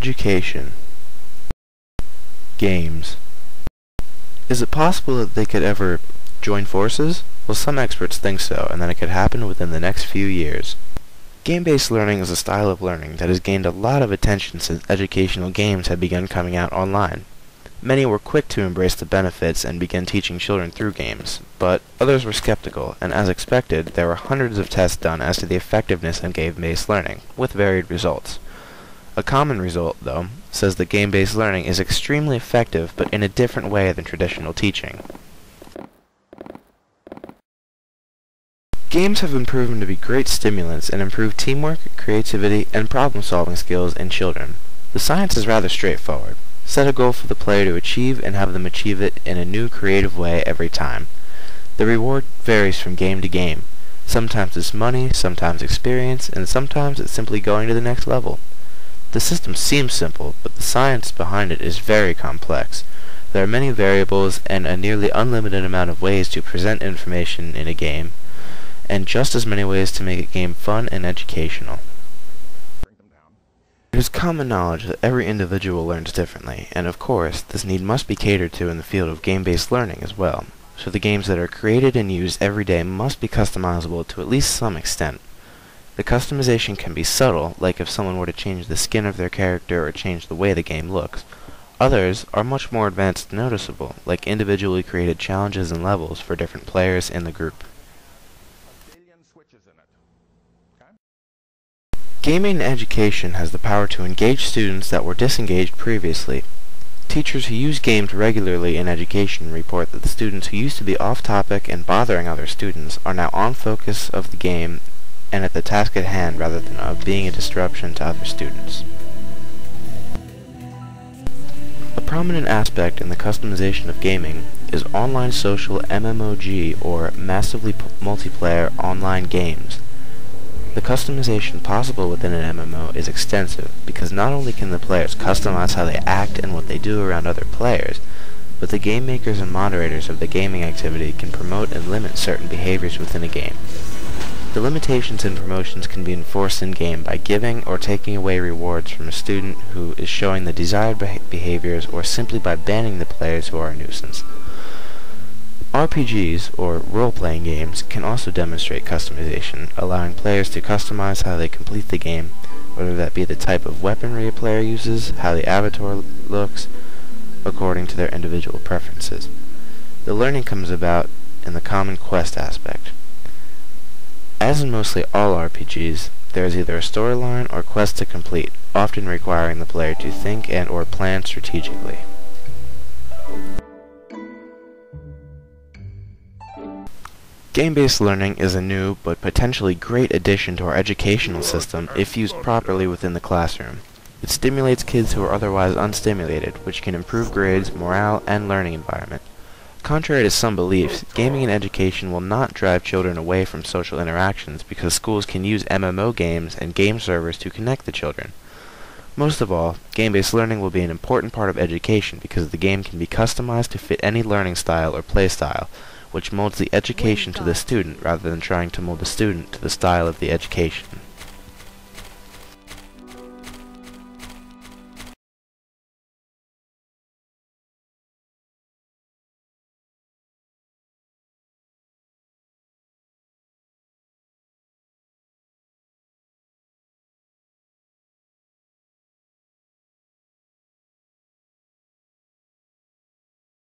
Education. Games. Is it possible that they could ever join forces? Well, some experts think so, and that it could happen within the next few years. Game-based learning is a style of learning that has gained a lot of attention since educational games have begun coming out online. Many were quick to embrace the benefits and begin teaching children through games, but others were skeptical, and as expected, there were hundreds of tests done as to the effectiveness of game-based learning, with varied results. A common result, though, says that game-based learning is extremely effective, but in a different way than traditional teaching. Games have been proven to be great stimulants and improve teamwork, creativity, and problem-solving skills in children. The science is rather straightforward. Set a goal for the player to achieve and have them achieve it in a new creative way every time. The reward varies from game to game. Sometimes it's money, sometimes experience, and sometimes it's simply going to the next level. The system seems simple, but the science behind it is very complex. There are many variables and a nearly unlimited amount of ways to present information in a game, and just as many ways to make a game fun and educational. It is common knowledge that every individual learns differently, and of course, this need must be catered to in the field of game-based learning as well, so the games that are created and used every day must be customizable to at least some extent. The customization can be subtle, like if someone were to change the skin of their character or change the way the game looks. Others are much more advanced and noticeable, like individually created challenges and levels for different players in the group. Gaming in education has the power to engage students that were disengaged previously. Teachers who use games regularly in education report that the students who used to be off-topic and bothering other students are now on focus of the game and at the task at hand rather than of being a disruption to other students. A prominent aspect in the customization of gaming is online social MMOG, or massively multiplayer online games. The customization possible within an MMO is extensive, because not only can the players customize how they act and what they do around other players, but the game makers and moderators of the gaming activity can promote and limit certain behaviors within a game. The limitations and promotions can be enforced in-game by giving or taking away rewards from a student who is showing the desired behaviors, or simply by banning the players who are a nuisance. RPGs, or role-playing games, can also demonstrate customization, allowing players to customize how they complete the game, whether that be the type of weaponry a player uses, how the avatar looks, according to their individual preferences. The learning comes about in the common quest aspect. As in mostly all RPGs, there is either a storyline or quest to complete, often requiring the player to think and or plan strategically. Game-based learning is a new, but potentially great addition to our educational system if used properly within the classroom. It stimulates kids who are otherwise unstimulated, which can improve grades, morale, and learning environment. Contrary to some beliefs, gaming in education will not drive children away from social interactions because schools can use MMO games and game servers to connect the children. Most of all, game-based learning will be an important part of education because the game can be customized to fit any learning style or play style, which molds the education to the student rather than trying to mold the student to the style of the education.